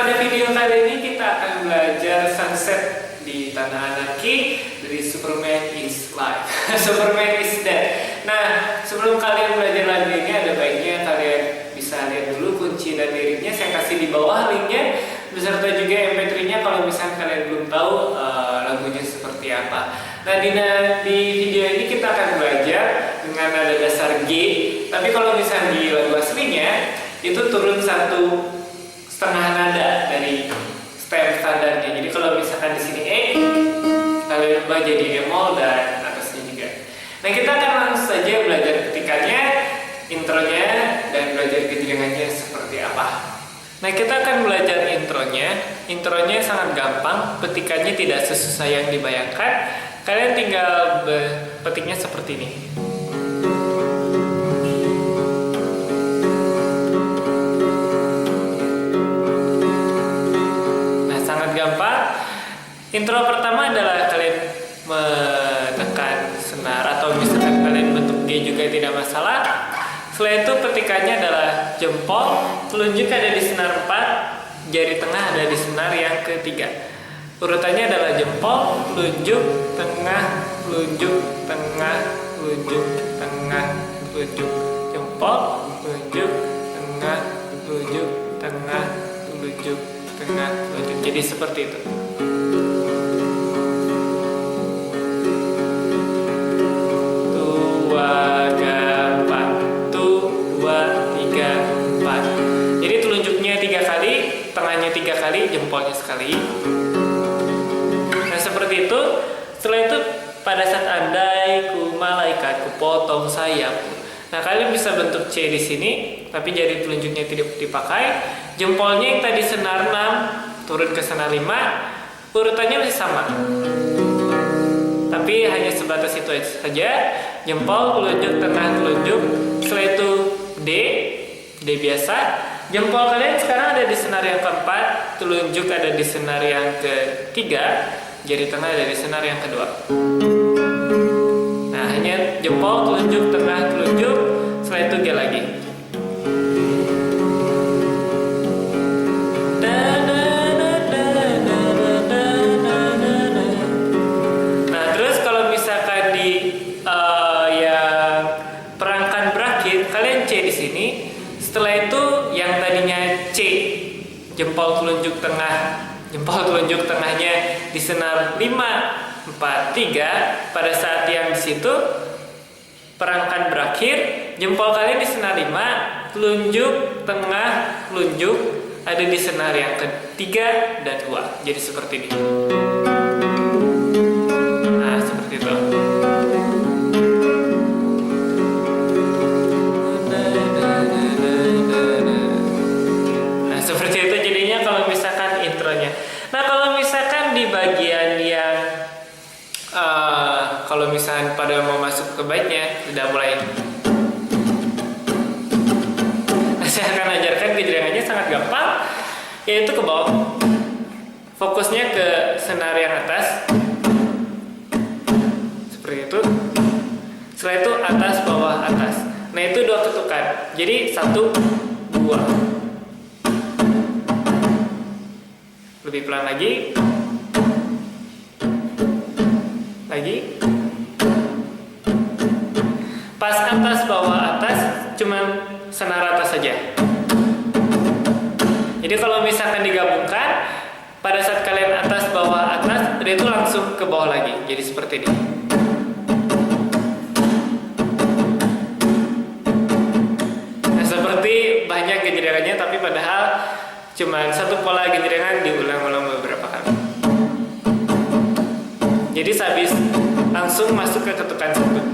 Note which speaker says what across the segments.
Speaker 1: pada video kali ini kita akan belajar Sunset di Tanah Anarki dari Superman is Live. Superman is Dead. Nah, sebelum kalian belajar lagu ini, ada baiknya kalian bisa lihat dulu kunci dan liriknya. Saya kasih di bawah linknya, beserta juga MP3-nya kalau misalnya kalian belum tahu lagunya seperti apa. Nah, di video ini kita akan belajar dengan nada dasar G. Tapi kalau misalnya di lagu aslinya itu turun 1,5 nada dari stem standarnya. Jadi kalau misalkan di sini E, kalian ubah jadi E-moll dan atasnya juga. Nah, kita akan langsung saja belajar ketikannya, intronya, dan belajar gejrengannya seperti apa. Nah, kita akan belajar intronya. Intronya sangat gampang, petikannya tidak sesusah yang dibayangkan. Kalian tinggal petiknya seperti ini. Gampang. Intro pertama adalah kalian menekan senar, atau misalkan kalian bentuk G juga tidak masalah. Setelah itu petikannya adalah jempol, telunjuk ada di senar 4, jari tengah ada di senar yang ketiga. Urutannya adalah jempol, telunjuk, tengah, telunjuk, tengah, telunjuk, tengah, telunjuk, jempol, telunjuk, tengah, telunjuk, tengah, telunjuk, tengah, telunjuk. Jadi seperti itu. 2, 3, 4. 2, 3, 4. Jadi telunjuknya 3 kali, tengahnya 3 kali, jempolnya sekali. Nah, seperti itu. Setelah itu, pada saat andai ku malaikat ku potong sayapku. Nah, kalian bisa bentuk C di sini, tapi jari telunjuknya tidak dipakai. Jempolnya yang tadi senar 6 turun ke senar 5, urutannya masih sama. Tapi hanya sebatas itu saja. Jempol, telunjuk, tengah, telunjuk. Setelah itu D biasa. Jempol kalian sekarang ada di senar yang keempat, telunjuk ada di senar yang ketiga, jari tengah ada di senar yang kedua. Nah, hanya jempol, telunjuk, tengah, telunjuk. Setelah itu G lagi. Nah, terus kalau misalkan di yang perangkan berakhir, kalian C di sini. Setelah itu yang tadinya C, jempol, telunjuk, tengah, jempol, telunjuk, tengahnya di senar 5, 4, 3. Pada saat yang di situ perangkan berakhir, jempol kalian di senar 5, telunjuk, tengah, telunjuk ada di senar yang ketiga dan 2. Jadi seperti ini. Nah, seperti itu. Nah, seperti itu jadinya kalau misalkan intronya. Nah, kalau misalkan di bagian yang kalau misalnya pada mau masuk ke baitnya, sudah mulai. Nah, saya akan ajarkan gejrengannya sangat gampang, yaitu ke bawah. Fokusnya ke senar yang atas, seperti itu. Setelah itu atas, bawah, atas. Nah, itu 2 ketukan. Jadi 1, 2. Lebih pelan lagi. Lagi. Pas atas, bawah, atas, cuman senar atas saja. Jadi kalau misalkan digabungkan, pada saat kalian atas, bawah, atas, itu langsung ke bawah lagi. Jadi seperti ini. Nah, seperti banyak gejrengannya, tapi padahal cuman satu pola gejrengan diulang-ulang beberapa kali. Jadi sehabis langsung masuk ke ketukan sebut.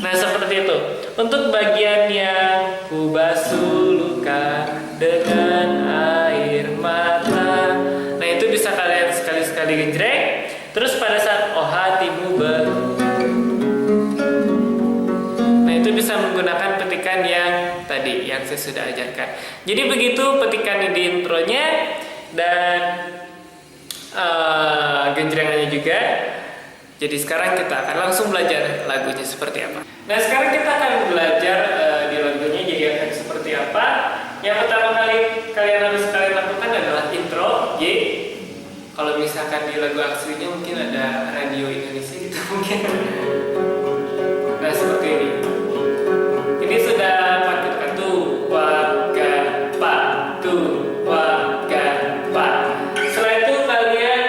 Speaker 1: Nah, seperti itu. Untuk bagian yang ku basuh luka dengan air mata. Nah, itu bisa kalian sekali-sekali genjreng. Terus pada saat oh hatimu nah, itu bisa menggunakan petikan yang tadi yang saya sudah ajarkan. Jadi begitu petikan di intronya dan genjrengannya juga. Jadi sekarang kita akan langsung belajar lagunya seperti apa. Nah, sekarang kita akan belajar di lagunya jadi akan seperti apa. Yang pertama kali kalian harus lakukan adalah intro G. Kalau misalkan di lagu aslinya mungkin ada radio Indonesia gitu mungkin. Nah seperti ini. Ini sudah pakai tuh waga pa tuh waga pa. Setelah itu kalian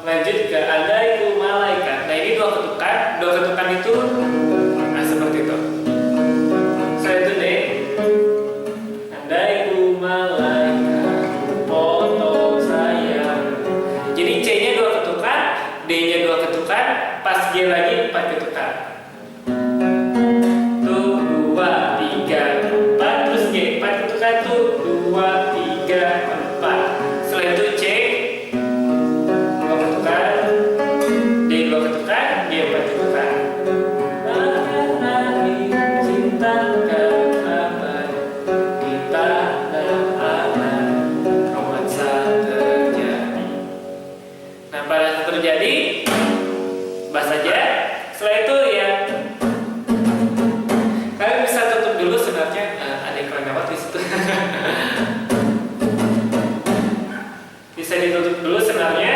Speaker 1: lanjut ke andaiku malaikat. Nah ini dua ketukan itu nah seperti itu. Setelah itu deh andaiku malaikat potong sayang. Jadi C-nya dua ketukan, D-nya dua ketukan, pas G lagi 4 ketukan. Tuh 2, 3, 4, terus G 4 ketukan tuh 2, 3, 4. Setelah itu C 2 ketukan, D 2 ketukan, G 4 ketukan. Mengenai cintakan abad di tanah aman, romansa terjadi. Nah pada saat terjadi bahas aja. Setelah itu ya kalian bisa tutup dulu sebenarnya ada iklan lewat di situ. Bisa ditutup dulu sebenarnya.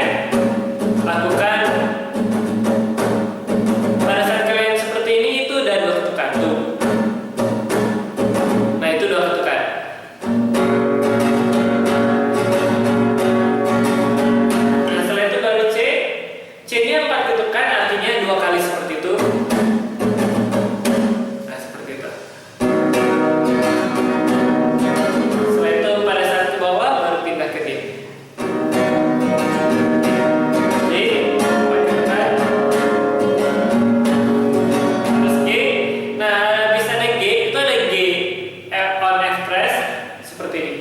Speaker 1: Lakukan pada saat kalian seperti ini itu udah 2 ketukan tuh. Nah itu 2 ketukan. Nah setelah itu baru C. C-nya 4 ketukan artinya 2 kali seperti itu. Nah seperti itu. Setelah itu pada saat ke bawah baru pindah ke D. D 4 ketukan. Terus G. Nah bisa ada G, itu ada G on F press seperti ini.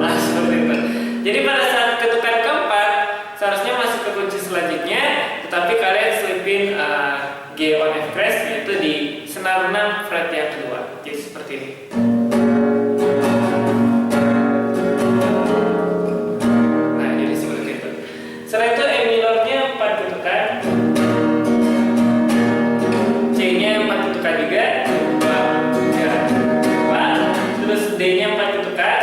Speaker 1: Nah seperti itu. Jadi pada saat ketukan keempat seharusnya masuk ke kunci selanjutnya, tetapi kalian selipin G on F press yaitu di senar 6 fret yang kedua. Jadi seperti ini. Nah jadi seperti itu. Setelah itu E minornya 4 ketukan, C-nya 4 ketukan juga, 2, 3, 4. Terus D-nya 4 ketukan.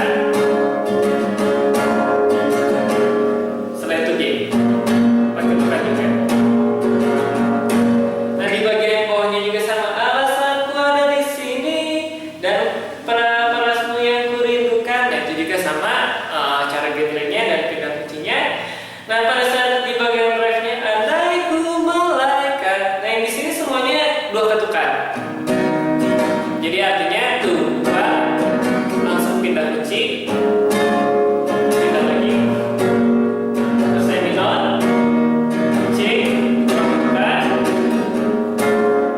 Speaker 1: Setelah itu G 4 ketukan juga. Nah di bagian bawahnya juga sama. Alasanku ada di sini dan perasmu yang kurindukan. Nah itu juga sama cara genrenya dan pindah kuncinya. Nah pada saat di bagian refnya andaiku malaikat. Nah yang di sini semuanya 2 ketukan. Jadi artinya tuh 2 langsung pindah kunci. Pindah lagi. Terus E minor, C 2 ketukan.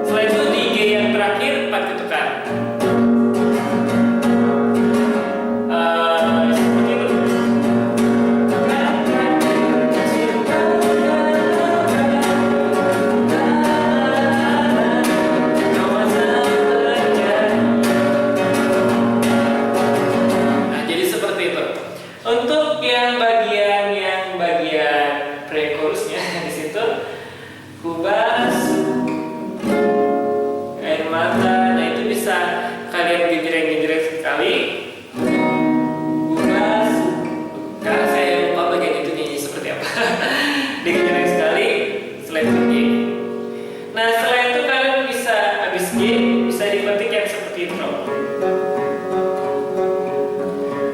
Speaker 1: Setelah itu di G yang terakhir 4 ketukan. Seperti itu. Nah, jadi seperti itu. Untuk yang bagian pre-chorusnya di situ kubas air mata. Nah itu bisa kalian gejreng-gejreng sekali. Kubas. Karena saya lupa bagian itu nyanyi seperti apa. Digejreng sekali. Setelah itu G. Nah setelah itu kalian bisa habis G bisa dipetik yang seperti intro.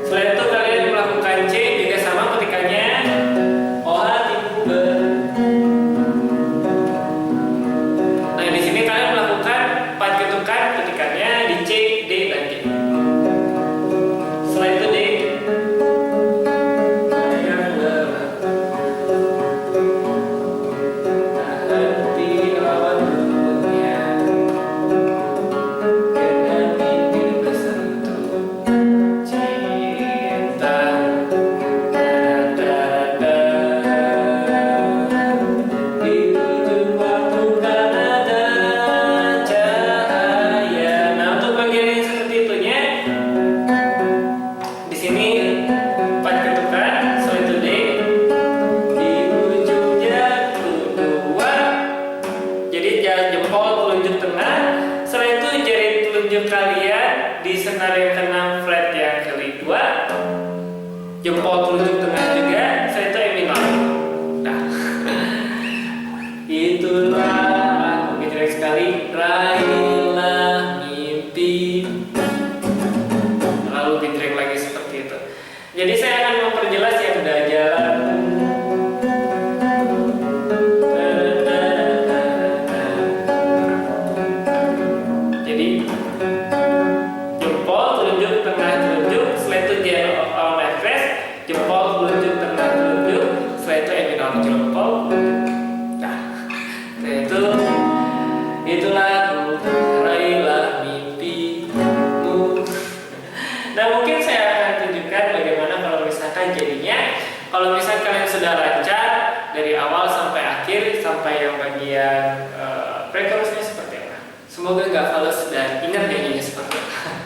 Speaker 1: Setelah itu kalian melakukan C juga sama petikannya. Oh hatiku itulah aku jelek sekali, raihlah mimpi. Lalu pinjreng lagi seperti itu. Jadi saya akan memperjelas yang udah jalan. Jadi jempol, telunjuk, tengah, telunjuk. Setelah itu G all night rest. Jempol, telunjuk, tengah, telunjuk. Setelah itu E minor jempol. Nah, setelah itu itulah aku, raihlah mimpimu. Nah, mungkin saya akan tunjukkan bagaimana kalau misalkan jadinya. Kalau misalkan kalian sudah lancar dari awal sampai akhir, sampai yang bagian pre-chorusnya seperti apa. Semoga nggak fals dan ingat nyanyinya seperti apa.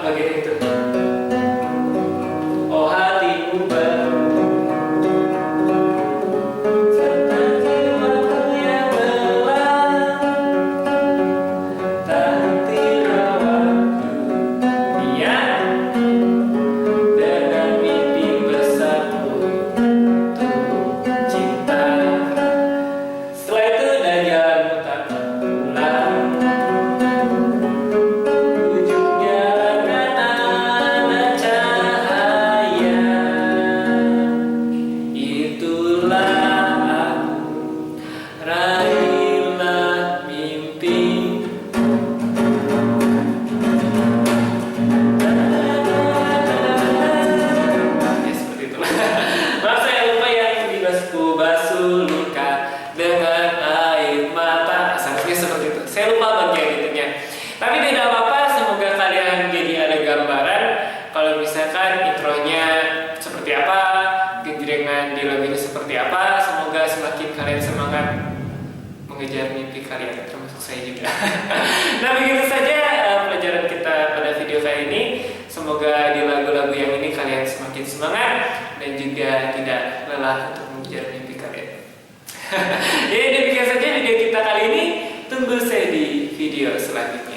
Speaker 1: Bagian itu. Oh hatiku baru serta jiwaku yang lelah, tak henti rawatku dia dengan mimpi bersatu untuk cinta. Setelah itu dan jalan mutar pulang. Saya lupa bagian itunya. Tapi tidak apa-apa, semoga kalian jadi ada gambaran kalau misalkan intronya seperti apa, genjrengan di lagunya seperti apa. Semoga semakin kalian semangat mengejar mimpi kalian, termasuk saya juga. Nah, begitu saja pelajaran kita pada video kali ini. Semoga di lagu-lagu yang ini kalian semakin semangat dan juga tidak lelah untuk mengejar mimpi kalian. Ya, demikian saja video kita kali ini. Tunggu saya di video selanjutnya.